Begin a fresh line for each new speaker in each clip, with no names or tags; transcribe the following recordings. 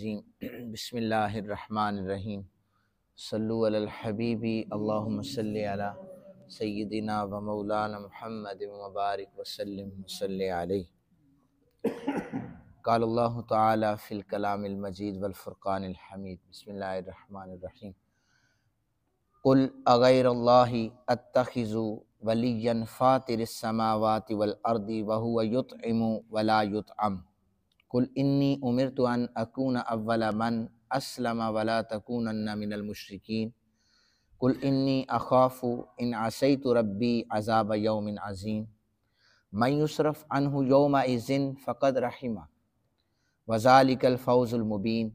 الرجیم بسم اللہ الرحمن الرحیم صلو علی الحبیب اللہم صلی علی سیدنا و مولانا محمد مبارک وسلم وصلی علیہ۔ قال اللہ تعالی فی الکلام المجید والفرقان الحمید۔ بسم اللہ الرحمن الرحیم۔ قل اغیر اللہ اتخذ ولیا فاطر السماوات والارض وہو یطعم ولا یطعم قل انی امرت ان اکون اول من اسلم ولا تکونن من المشرکین قل انی اخاف ان عصیت ربی عذاب یوم عظیم من یصرف عنہ یومئذ فقد رحمہ وذلک الفوز المبین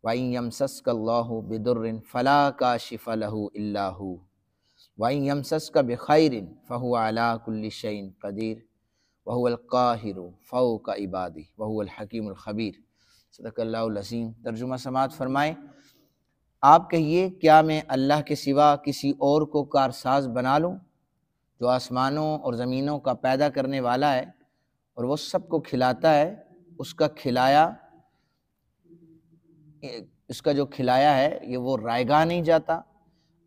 وَإِن يَمْسَسْكَ اللَّهُ بِضُرٍّ فَلَا كَاشِفَ لَهُ إِلَّا هُوَ وَإِن يَمْسَسْكَ بِخَيْرٍ فَهُوَ عَلَى كُلِّ شَيْءٍ قَدِيرٌ وَهُوَ الْقَاهِرُ فَوْقَ عِبَادِهِ وَهُوَ الْحَكِيمُ الْخَبِيرُ۔ صدق اللہ العظیم۔ ترجمہ سماعت فرمائیں۔ آپ کہیے کیا میں اللہ کے سوا کسی اور کو کارساز بنا لوں جو آسمانوں اور زمینوں کا پیدا کرنے والا ہے اور وہ سب کو کھلاتا ہے، اس کا جو کھلایا ہے یہ وہ رائگاں نہیں جاتا۔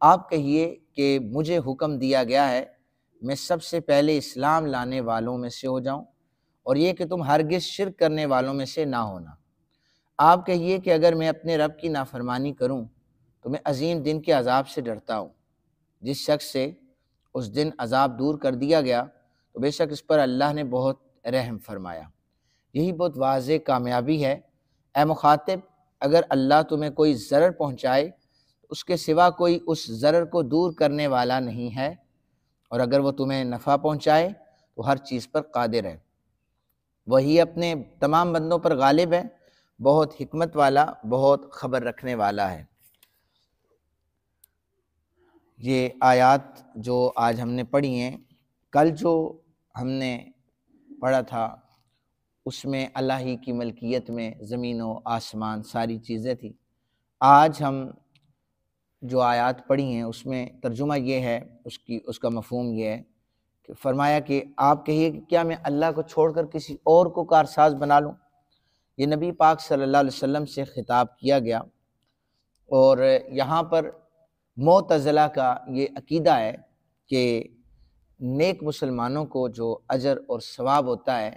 آپ کہیے کہ مجھے حکم دیا گیا ہے میں سب سے پہلے اسلام لانے والوں میں سے ہو جاؤں اور یہ کہ تم ہرگز شرک کرنے والوں میں سے نہ ہونا۔ آپ کہیے کہ اگر میں اپنے رب کی نافرمانی کروں تو میں عظیم دن کے عذاب سے ڈرتا ہوں۔ جس شخص سے اس دن عذاب دور کر دیا گیا تو بے شک اس پر اللہ نے بہت رحم فرمایا۔ یہی بہت واضح کامیابی ہے۔ اے مخاطب، اگر اللہ تمہیں کوئی ضرر پہنچائے تو اس کے سوا کوئی اس ضرر کو دور کرنے والا نہیں ہے، اور اگر وہ تمہیں نفع پہنچائے تو ہر چیز پر قادر ہے۔ وہی اپنے تمام بندوں پر غالب ہے، بہت حکمت والا، بہت خبر رکھنے والا ہے۔ یہ آیات جو آج ہم نے پڑھی ہیں، کل جو ہم نے پڑھا تھا اس میں اللہ ہی کی ملکیت میں زمین و آسمان ساری چیزیں تھیں۔ آج ہم جو آیات پڑھی ہیں اس میں ترجمہ یہ ہے، اس کا مفہوم یہ ہے کہ فرمایا کہ آپ کہیے کہ کیا میں اللہ کو چھوڑ کر کسی اور کو کارساز بنا لوں۔ یہ نبی پاک صلی اللہ علیہ وسلم سے خطاب کیا گیا، اور یہاں پر معتزلہ کا یہ عقیدہ ہے کہ نیک مسلمانوں کو جو اجر اور ثواب ہوتا ہے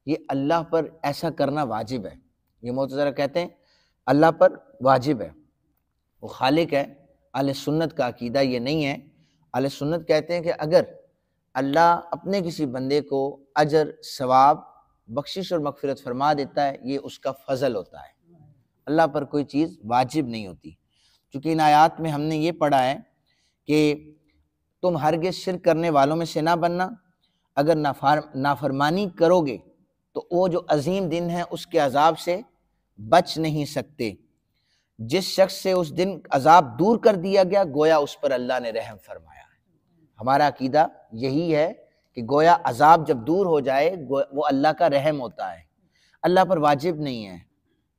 یہ اللہ پر ایسا کرنا واجب ہے۔ یہ معتزلہ کہتے ہیں اللہ پر واجب ہے، وہ خالق ہے۔ اہل سنت کا عقیدہ یہ نہیں ہے۔ اہل سنت کہتے ہیں کہ اگر اللہ اپنے کسی بندے کو اجر، ثواب، بخشش اور مغفرت فرما دیتا ہے یہ اس کا فضل ہوتا ہے، اللہ پر کوئی چیز واجب نہیں ہوتی۔ چونکہ ان آیات میں ہم نے یہ پڑھا ہے کہ تم ہرگز شرک کرنے والوں میں سے نہ بننا، اگر نافرمانی کرو گے تو وہ جو عظیم دن ہے اس کے عذاب سے بچ نہیں سکتے۔ جس شخص سے اس دن عذاب دور کر دیا گیا گویا اس پر اللہ نے رحم فرمایا ہے۔ ہمارا عقیدہ یہی ہے کہ گویا عذاب جب دور ہو جائے وہ اللہ کا رحم ہوتا ہے، اللہ پر واجب نہیں ہے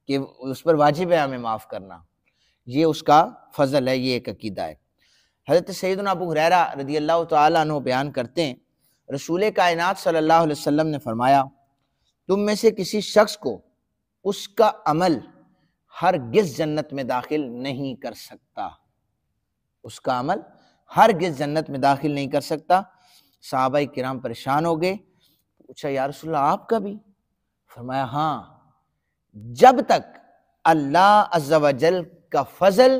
کہ اس پر واجب ہے ہمیں معاف کرنا، یہ اس کا فضل ہے، یہ ایک عقیدہ ہے۔ حضرت سیدنا ابو ہریرہ رضی اللہ تعالیٰ عنہ بیان کرتے ہیں رسول کائنات صلی اللہ علیہ وسلم نے فرمایا تم میں سے کسی شخص کو اس کا عمل ہرگز جنت میں داخل نہیں کر سکتا، اس کا عمل ہرگز جنت میں داخل نہیں کر سکتا۔ صحابہ کرام پریشان ہو گئے، پوچھا یا رسول اللہ آپ کا بھی؟ فرمایا ہاں، جب تک اللہ عز و جل کا فضل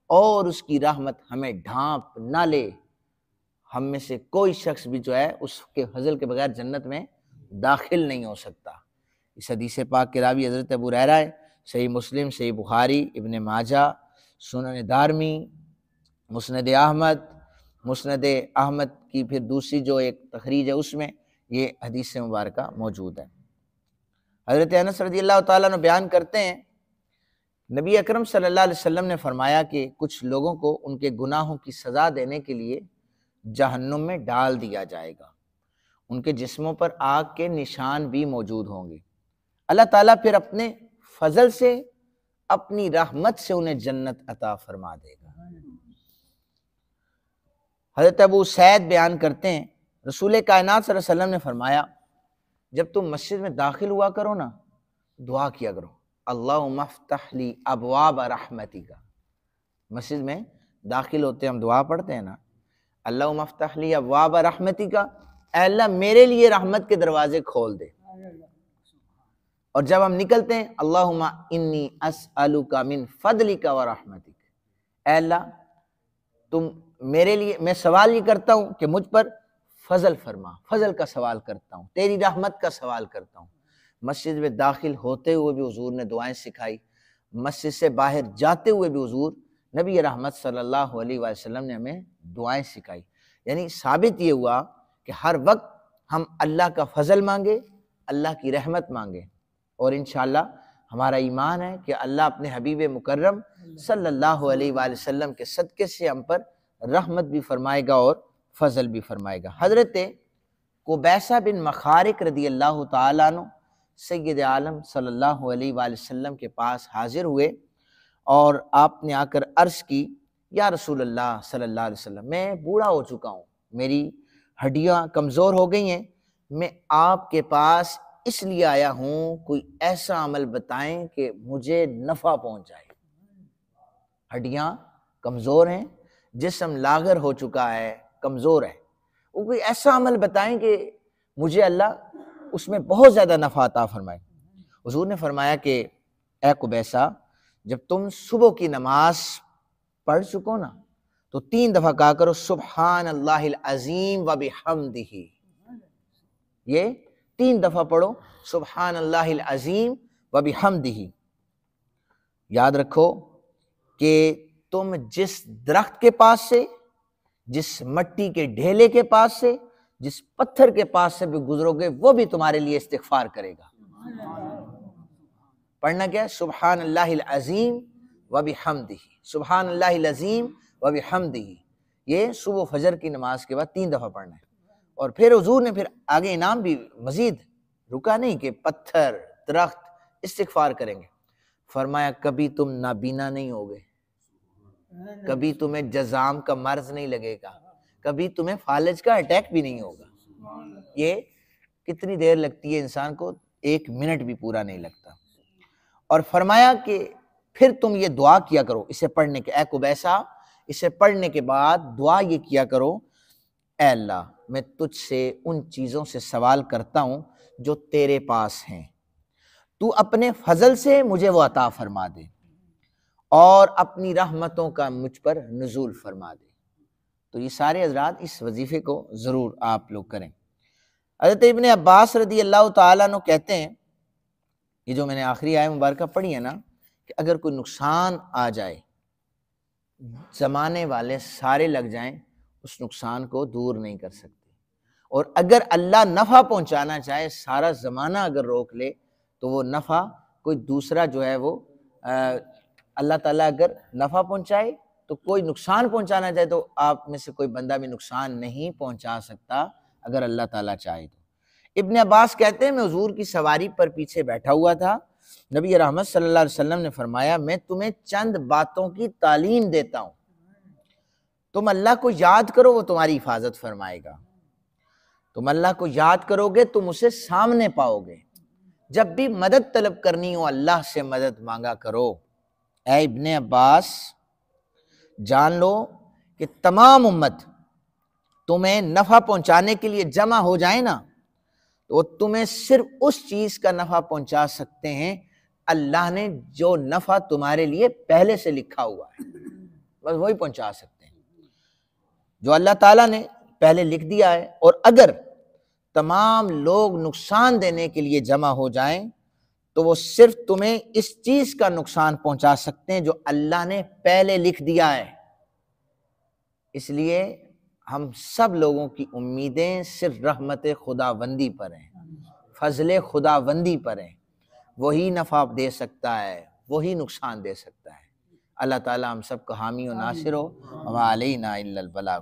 اور اس کی رحمت ہمیں ڈھانپ نہ لے ہم میں سے کوئی شخص بھی جو ہے اس کے فضل کے بغیر جنت میں داخل نہیں ہو سکتا۔ اس حدیث پاک کے راوی حضرت ابو ہریرہ ہے، صحیح مسلم، صحیح بخاری، ابن ماجہ، سنن دارمی، مسند احمد کی پھر دوسری جو ایک تخریج ہے اس میں یہ حدیث مبارکہ موجود ہے۔ حضرت انس رضی اللہ تعالیٰ عنہ بیان کرتے ہیں نبی اکرم صلی اللہ علیہ وسلم نے فرمایا کہ کچھ لوگوں کو ان کے گناہوں کی سزا دینے کے لیے جہنم میں ڈال دیا جائے گا، ان کے جسموں پر آگ کے نشان بھی موجود ہوں گے۔ اللہ تعالیٰ پھر اپنے فضل سے، اپنی رحمت سے انہیں جنت عطا فرما دے گا۔ حضرت ابو سعید بیان کرتے ہیں رسول کائنات صلی اللہ علیہ وسلم نے فرمایا جب تم مسجد میں داخل ہوا کرو نا دعا کیا کرو اللہم افتح لی ابواب رحمتک، مسجد میں داخل ہوتے ہم دعا پڑھتے ہیں نا، اللہم افتح لی ابواب رحمتک، اے اللہ میرے لیے رحمت کے دروازے کھول دے۔ اور جب ہم نکلتے ہیں اللہم انی اسألک من فضلک و رحمتک، اے اللہ تم میرے لیے، میں سوال یہ کرتا ہوں کہ مجھ پر فضل فرما، فضل کا سوال کرتا ہوں، تیری رحمت کا سوال کرتا ہوں۔ مسجد میں داخل ہوتے ہوئے بھی حضور نے دعائیں سکھائی، مسجد سے باہر جاتے ہوئے بھی حضور نبی رحمت صلی اللہ علیہ وسلم نے ہمیں دعائیں سکھائی۔ یعنی ثابت یہ ہوا کہ ہر وقت ہم اللہ کا فضل مانگے، اللہ کی رحمت مانگے، اور انشاءاللہ ہمارا ایمان ہے کہ اللہ اپنے حبیب مکرم صلی اللہ علیہ وآلہ وسلم کے صدقے سے ہم پر رحمت بھی فرمائے گا اور فضل بھی فرمائے گا۔ حضرت قبیصہ بن مخارق رضی اللہ تعالیٰ عنہ سید عالم صلی اللہ علیہ وآلہ وسلم کے پاس حاضر ہوئے، اور آپ نے آ کر عرض کی، یا رسول اللہ صلی اللہ علیہ وسلم، میں بوڑھا ہو چکا ہوں، میری ہڈیاں کمزور ہو گئی ہیں، میں آپ کے پاس اس لیے آیا ہوں، کوئی ایسا عمل بتائیں کہ مجھے نفع پہنچائے۔ ہڈیاں کمزور ہیں، جسم لاغر ہو چکا ہے، کمزور ہے، وہ کوئی ایسا عمل بتائیں کہ مجھے اللہ اس میں بہت زیادہ نفع عطا فرمائے۔ حضور نے فرمایا کہ اے قبیصہ، جب تم صبح کی نماز پڑھ چکو نا تو 3 دفعہ کہا کرو سبحان اللہ العظیم و بحمدہ، یہ 3 دفعہ پڑھو سبحان اللہ العظیم و بحمدہ۔ یاد رکھو کہ تم جس درخت کے پاس سے، جس مٹی کے ڈھیلے کے پاس سے، جس پتھر کے پاس سے بھی گزرو گے وہ بھی تمہارے لیے استغفار کرے گا۔ پڑھنا کیا ہے؟ سبحان اللہ العظیم و بحمدہ، سبحان اللہ العظیم و بحمدہ، یہ صبح فجر کی نماز کے بعد 3 دفعہ پڑھنا ہے۔ اور پھر حضور نے پھر آگے انعام بھی مزید رکا نہیں کہ پتھر درخت استغفار کریں گے، فرمایا کبھی تم نابینا نہیں ہوگے، کبھی تمہیں جزام کا مرض نہیں لگے گا، کبھی تمہیں فالج کا اٹیک بھی نہیں ہوگا۔ یہ کتنی دیر لگتی ہے انسان کو؟ 1 منٹ بھی پورا نہیں لگتا۔ اور فرمایا کہ پھر تم یہ دعا کیا کرو اسے پڑھنے کے، اے قبیصہ اسے پڑھنے کے بعد دعا یہ کیا کرو، اے اللہ میں تجھ سے ان چیزوں سے سوال کرتا ہوں جو تیرے پاس ہیں، تو اپنے فضل سے مجھے وہ عطا فرما دے، اور اپنی رحمتوں کا مجھ پر نزول فرما دے۔ تو یہ سارے حضرات اس وظیفے کو ضرور آپ لوگ کریں۔ حضرت ابن عباس رضی اللہ تعالیٰ عنہ کہتے ہیں، یہ جو میں نے آخری آیت مبارکہ پڑھی ہے نا، کہ اگر کوئی نقصان آ جائے، زمانے والے سارے لگ جائیں، اس نقصان کو دور نہیں کر سکتے، اور اگر اللہ نفع پہنچانا چاہے، سارا زمانہ اگر روک لے تو وہ نفع کوئی دوسرا جو ہے وہ اللہ تعالیٰ اگر نفع پہنچائے تو کوئی نقصان پہنچانا چاہے تو آپ میں سے کوئی بندہ بھی نقصان نہیں پہنچا سکتا اگر اللہ تعالیٰ چاہے تو۔ ابن عباس کہتے ہیں میں حضور کی سواری پر پیچھے بیٹھا ہوا تھا، نبی رحمت صلی اللہ علیہ وسلم نے فرمایا میں تمہیں چند باتوں کی تعلیم دیتا ہوں، تم اللہ کو یاد کرو وہ تمہاری حفاظت فرمائے گا، تم اللہ کو یاد کرو گے تم اسے سامنے پاؤ گے، جب بھی مدد طلب کرنی ہو اللہ سے مدد مانگا کرو۔ اے ابن عباس جان لو کہ تمام امت تمہیں نفع پہنچانے کے لیے جمع ہو جائے نا تو وہ تمہیں صرف اس چیز کا نفع پہنچا سکتے ہیں اللہ نے جو نفع تمہارے لیے پہلے سے لکھا ہوا ہے، بس وہی پہنچا سکتے ہیں جو اللہ تعالیٰ نے پہلے لکھ دیا ہے۔ اور اگر تمام لوگ نقصان دینے کے لیے جمع ہو جائیں تو وہ صرف تمہیں اس چیز کا نقصان پہنچا سکتے ہیں جو اللہ نے پہلے لکھ دیا ہے۔ اس لیے ہم سب لوگوں کی امیدیں صرف رحمت خداوندی پر ہیں، فضل خداوندی پر ہیں، وہی نفع دے سکتا ہے، وہی نقصان دے سکتا ہے۔ اللہ تعالیٰ ہم سب کو حامی و ناصر ہو، وما علینا الا البلاغ۔